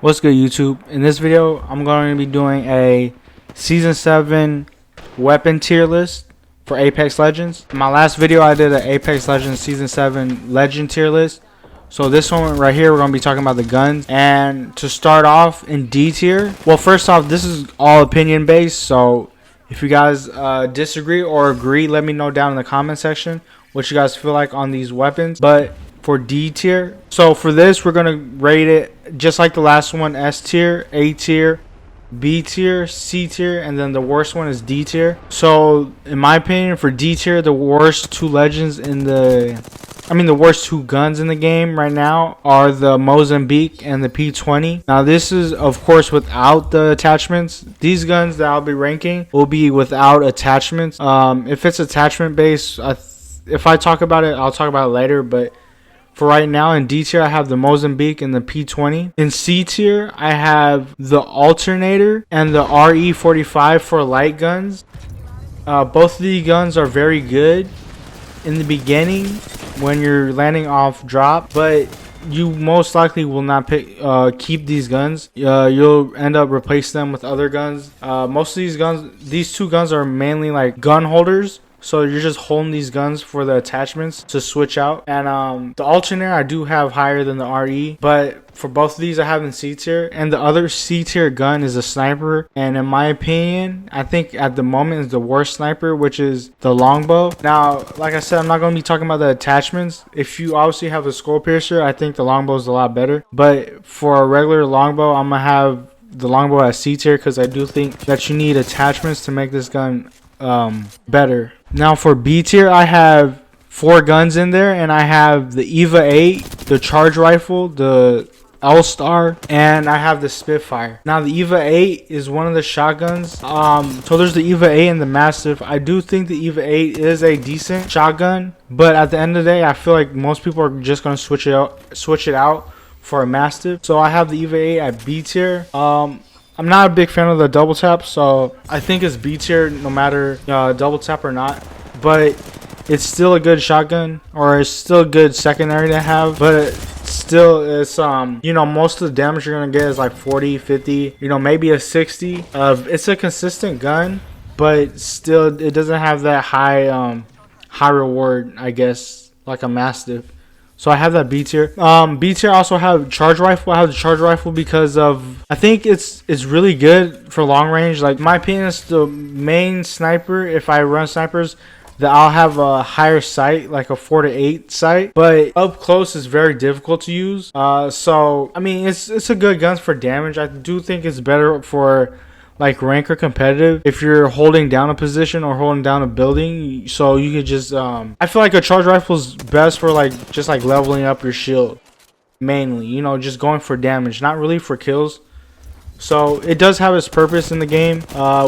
What's good, YouTube? In this video, I'm going to be doing a Season 7 weapon tier list for Apex Legends. In my last video, I did an Apex Legends Season 7 Legend tier list. So this one right here, we're going to be talking about the guns. And to start off in D tier, well, first off, this is all opinion based. So if you guys disagree or agree, let me know down in the comment section what you guys feel like on these weapons. But for D tier, so for this, we're going to rate it just like the last one: S tier, A tier, B tier, C tier, and then the worst one is D tier. So in my opinion, for D tier, the worst two legends in the worst two guns in the game right now are the Mozambique and the P20. Now this is of course without the attachments. These guns that I'll be ranking will be without attachments. If it's attachment based, if I talk about it, I'll talk about it later, but for right now, in D tier, I have the Mozambique and the P20. In C tier, I have the Alternator and the RE45 for light guns. Both of these guns are very good in the beginning when you're landing off drop, but you most likely will not keep these guns. You'll end up replacing them with other guns. Most of these guns, these two guns are mainly like gun holders. So you're just holding these guns for the attachments to switch out. And the Alternator I do have higher than the RE. But for both of these I have in C tier. And the other C tier gun is a sniper. And in my opinion, I think at the moment is the worst sniper, which is the Longbow. Now, like I said, I'm not going to be talking about the attachments. If you obviously have a skull piercer, I think the Longbow is a lot better. But for a regular Longbow, I'm going to have the Longbow at C tier, because I do think that you need attachments to make this gun better. Now for B tier, I have 4 guns in there, and I have the EVA 8, the charge rifle, the L-Star, and I have the Spitfire. Now the EVA 8 is one of the shotguns. So there's the EVA 8 and the Mastiff. I do think the EVA 8 is a decent shotgun, but at the end of the day, I feel like most people are just going to switch it out for a Mastiff. So I have the EVA 8 at B tier. I'm not a big fan of the double tap, so I think it's B tier no matter double tap or not. But it's still a good shotgun, or it's still a good secondary to have. But still, it's most of the damage you're gonna get is like 40, 50, maybe a 60. It's a consistent gun, but still it doesn't have that high reward, I guess, like a Mastiff. So I have that B tier. B tier I also have charge rifle. I have the charge rifle because I think it's really good for long range. Like in my opinion, it's the main sniper. If I run snipers, that I'll have a higher sight, like a 4 to 8 sight. But up close is very difficult to use. So I mean, it's a good gun for damage. I do think it's better for like rank or competitive if you're holding down a position or holding down a building, so you could just I feel like a charge rifle is best for just leveling up your shield mainly, just going for damage, not really for kills. So it does have its purpose in the game.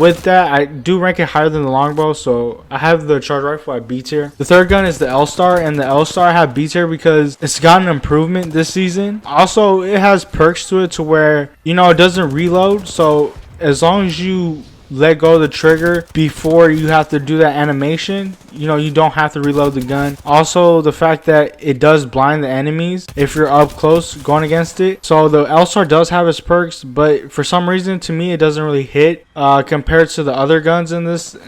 With that, I do rank it higher than the Longbow, so I have the charge rifle at B tier. The third gun is the L-Star, and the L-Star I have B tier because it's got an improvement this season. Also, it has perks to it to where it doesn't reload, so as long as you let go of the trigger before you have to do that animation, you don't have to reload the gun. Also, the fact that it does blind the enemies if you're up close going against it. So the L-Star does have its perks, but for some reason to me it doesn't really hit compared to the other guns in this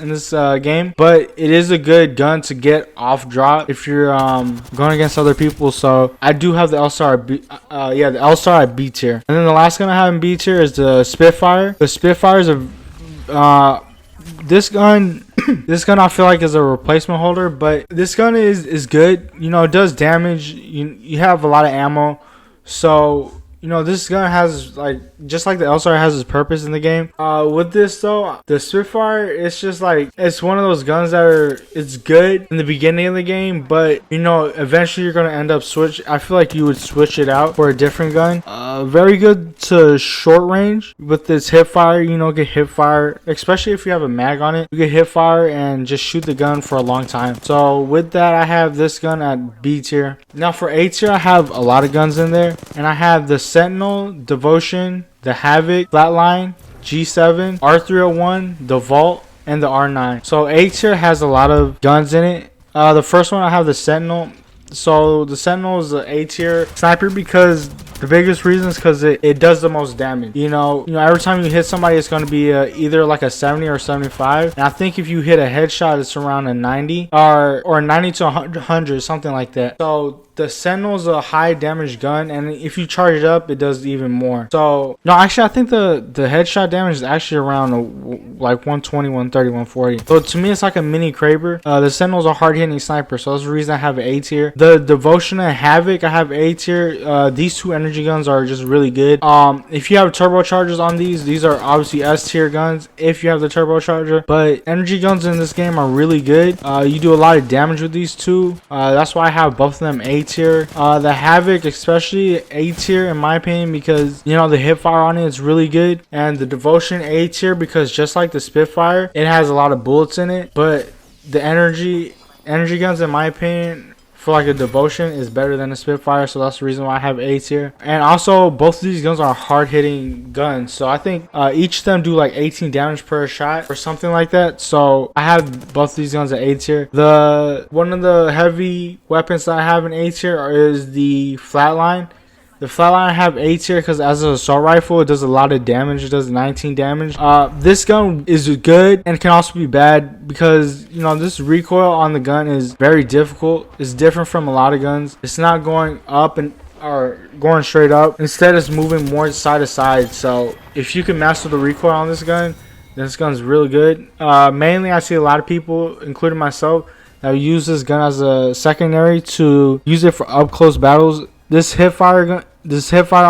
game. But it is a good gun to get off drop if you're going against other people. So I do have the L-Star the L-Star at B tier. And then the last gun I have in B tier is the Spitfire. The Spitfire is this gun I feel like is a replacement holder, but this gun is good. It does damage. You have a lot of ammo, so this gun has just like the L-Star has its purpose in the game. With this though, the Spitfire, it's just it's one of those guns that it's good in the beginning of the game, but eventually you're gonna end up I feel like you would switch it out for a different gun. Very good to short range with this hip fire. Get hip fire, especially if you have a mag on it. You get hip fire and just shoot the gun for a long time. So with that, I have this gun at B tier. Now for A tier, I have a lot of guns in there, and I have the Sentinel, Devotion, the Havoc, Flatline, G7, R301, the Vault, and the R9. So A tier has a lot of guns in it. The first one, I have the Sentinel. So the Sentinel is an A tier sniper because The biggest reason is because it does the most damage. You know, every time you hit somebody, it's going to be either like a 70 or 75. And I think if you hit a headshot, it's around a 90 or 90 to 100, something like that. So the Sentinel's a high damage gun, and if you charge it up, it does even more. So no, actually I think the headshot damage is actually around like 120, 130, 140. So to me, it's like a mini Kraber. The Sentinel's a hard hitting sniper, so that's the reason I have an A tier. The Devotion and Havoc, I have A tier. These two energy guns are just really good. If you have turbochargers on these are obviously S tier guns if you have the turbocharger, but energy guns in this game are really good. You do a lot of damage with these two. That's why I have both of them A tier. The Havoc especially A tier in my opinion, because you know the hipfire on it is really good, and the Devotion A tier because just like the Spitfire, it has a lot of bullets in it, but the energy guns in my opinion for like a Devotion is better than a Spitfire, so that's the reason why I have A tier. And also both of these guns are hard hitting guns, so I think each of them do like 18 damage per shot or something like that, so I have both of these guns at A tier. One of the heavy weapons that I have in A tier is the Flatline. The Flatline I have A tier because as an assault rifle, it does a lot of damage. It does 19 damage. This gun is good and can also be bad because, you know, this recoil on the gun is very difficult. It's different from a lot of guns. It's not going up or going straight up. Instead, it's moving more side to side. So if you can master the recoil on this gun, this gun's really good. Mainly, I see a lot of people, including myself, that use this gun as a secondary to use it for up close battles. This hipfire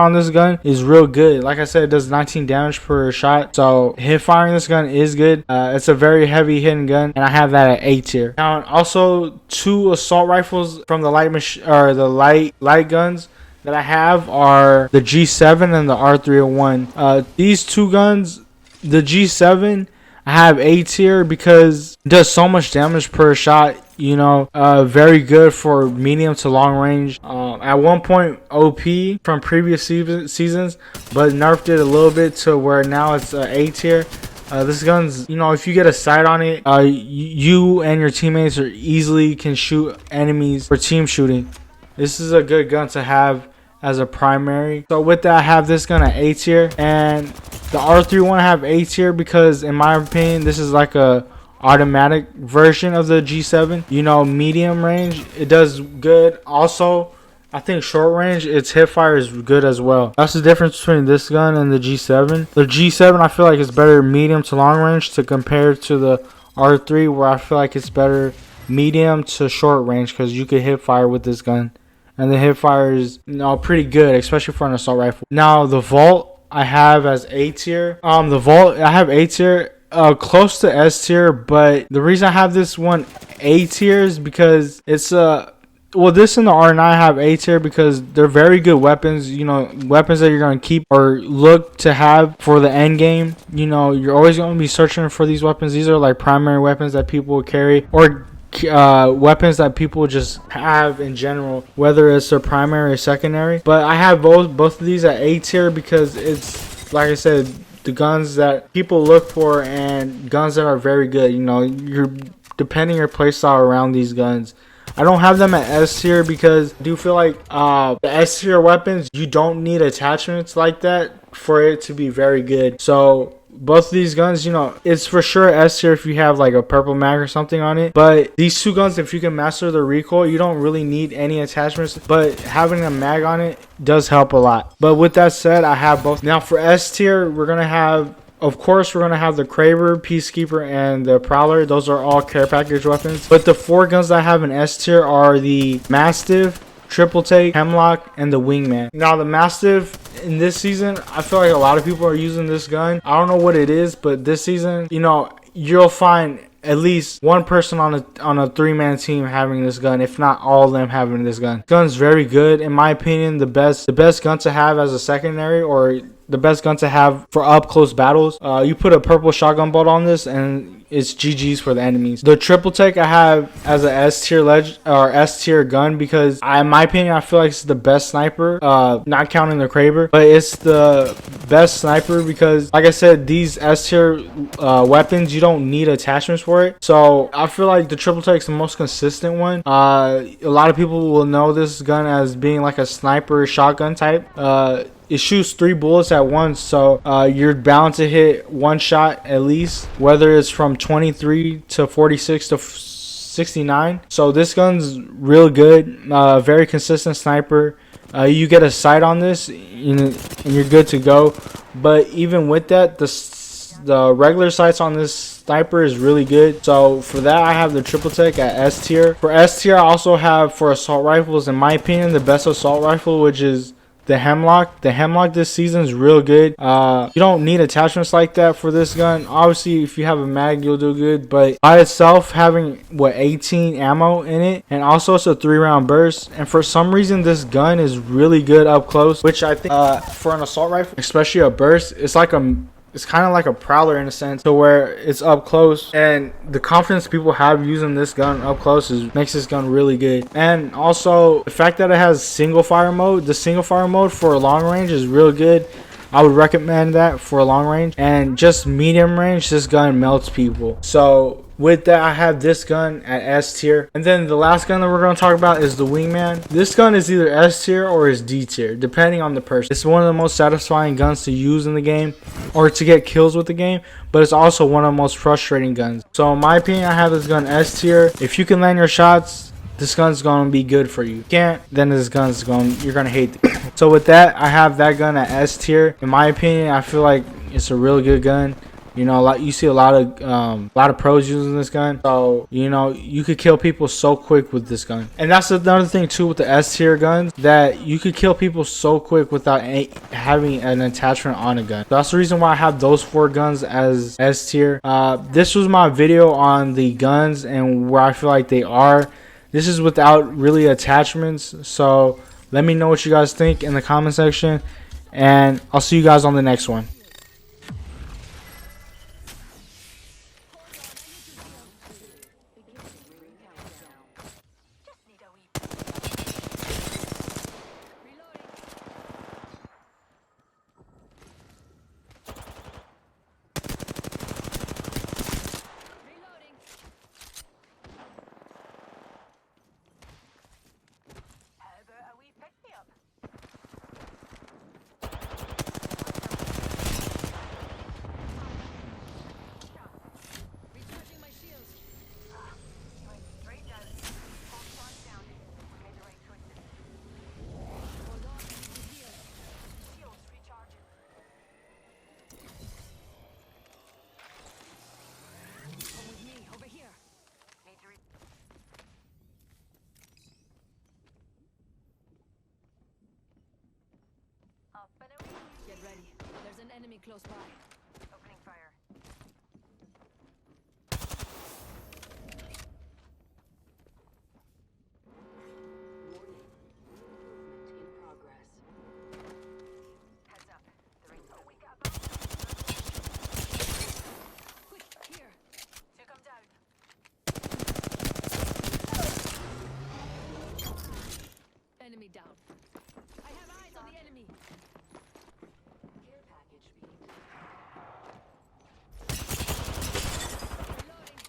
on this gun is real good. Like I said, it does 19 damage per shot. So hipfire in this gun is good. It's a very heavy hitting gun, and I have that at A tier. Now, also 2 assault rifles from the light guns that I have are the G7 and the R301. These two guns, the G7, I have A tier because it does so much damage per shot. You know, very good for medium to long range. At one point OP from previous seasons, but nerfed it a little bit to where now it's A tier. This gun's, you know, if you get a sight on it, you and your teammates easily can shoot enemies for team shooting. This is a good gun to have as a primary. So with that, I have this gun at A tier, and the R301 I have A tier because in my opinion, this is like a automatic version of the G7. You know, medium range, it does good. Also, I think short range, its hipfire is good as well. That's the difference between this gun and the G7. The G7, I feel like it's better medium to long range to compare to the R3, where I feel like it's better medium to short range because you could hipfire with this gun, and the hipfire is, you know, pretty good, especially for an assault rifle. Now the Vault I have as A tier. The Vault I have A tier. Close to S tier, but the reason I have this one A tier is because it's well, this and the R9 have A tier because they're very good weapons. You know, weapons that you're going to keep or look to have for the end game. You know, you're always going to be searching for these weapons. These are like primary weapons that people carry, or weapons that people just have in general, whether it's their primary or secondary. But I have both of these at A tier because it's, like I said, the guns that people look for and guns that are very good. You know, you're depending your playstyle around these guns. I don't have them at S tier because I do feel like the S tier weapons, you don't need attachments like that for it to be very good. So both of these guns, you know, it's for sure S tier if you have like a purple mag or something on it. But these two guns, if you can master the recoil, you don't really need any attachments. But having a mag on it does help a lot. But with that said, I have both. Now for S tier, we're going to have, of course, we're going to have the Kraber, Peacekeeper, and the Prowler. Those are all care package weapons. But the 4 guns that I have in S tier are the Mastiff, Triple Take, Hemlock, and the Wingman. Now the Mastiff in this season, I feel like a lot of people are using this gun. I don't know what it is, but this season, you know, you'll find at least one person on a 3-man team having this gun, if not all of them having this gun. This gun's very good, in my opinion. The best gun to have as a secondary, or the best gun to have for up close battles. You put a purple shotgun bolt on this and it's GG's for the enemies. The Triple Take I have as a S tier gun because in my opinion, I feel like it's the best sniper, not counting the Kraber, but it's the best sniper because, like I said, these S tier weapons, you don't need attachments for it. So I feel like the triple take is the most consistent one. A lot of people will know this gun as being like a sniper shotgun type. It shoots 3 bullets at once, so you're bound to hit one shot at least, whether it's from 23 to 46 to 69. So this gun's real good, very consistent sniper. You get a sight on this and you're good to go. But even with that, the regular sights on this sniper is really good. So for that, I have the triple tech at S tier. For S tier, I also have, for assault rifles, in my opinion, the best assault rifle, which is the Hemlock. The Hemlock this season is real good. You don't need attachments like that for this gun. Obviously, if you have a mag, you'll do good. But by itself, having 18 ammo in it, and also it's a 3-round burst. And for some reason, this gun is really good up close, which I think for an assault rifle, especially a burst, it's kind of like a prowler in a sense, to where it's up close, and the confidence people have using this gun up close makes this gun really good. And also the fact that it has single fire mode, the single fire mode for long range is real good. I would recommend that for a long range, and just medium range, this gun melts people. So with that, I have this gun at S tier. And then the last gun that we're going to talk about is the Wingman. This gun is either S tier or is D tier, depending on the person. It's one of the most satisfying guns to use in the game, or to get kills with the game, but it's also one of the most frustrating guns. So in my opinion, I have this gun S tier. If you can land your shots, this gun's going to be good for you. If you can't, then this gun's you're going to hate it. So with that, I have that gun at S tier. In my opinion, I feel like it's a real good gun. You know, you see a lot of pros using this gun. So, you know, you could kill people so quick with this gun. And that's another thing too with the S tier guns, that you could kill people so quick without having an attachment on a gun. So that's the reason why I have those 4 guns as S tier. This was my video on the guns and where I feel like they are. This is without really attachments. So let me know what you guys think in the comment section, and I'll see you guys on the next one. Get ready. There's an enemy close by. Opening fire. Warning. Movement in progress. Heads up. The ring. Oh, we got quick, here. Two come down. Enemy down. I have eyes on the enemy. Care package being reloading.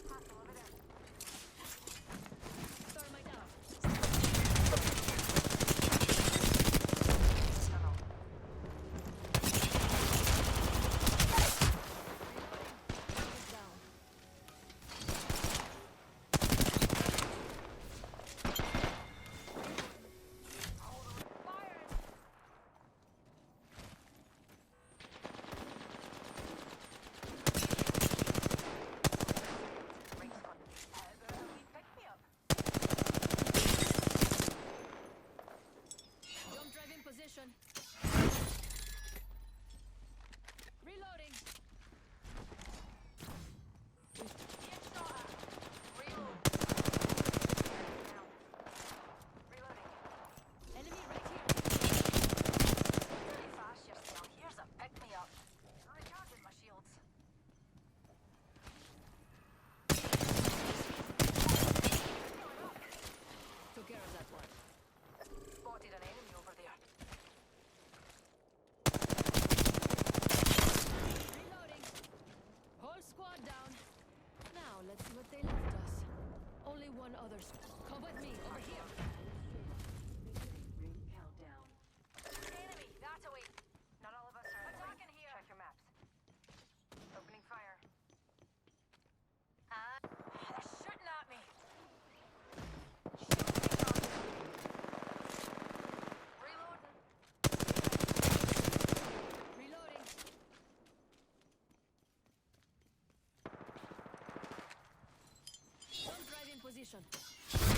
Hostile over there. Thermite down. Tunnel. Reloading. Down. Position. Reloading. Reloading. Enemy right here. Very fast, Sentinel. Here's a pick me up. Recharging my shields. Took care of that one. Spotted an enemy over there. position.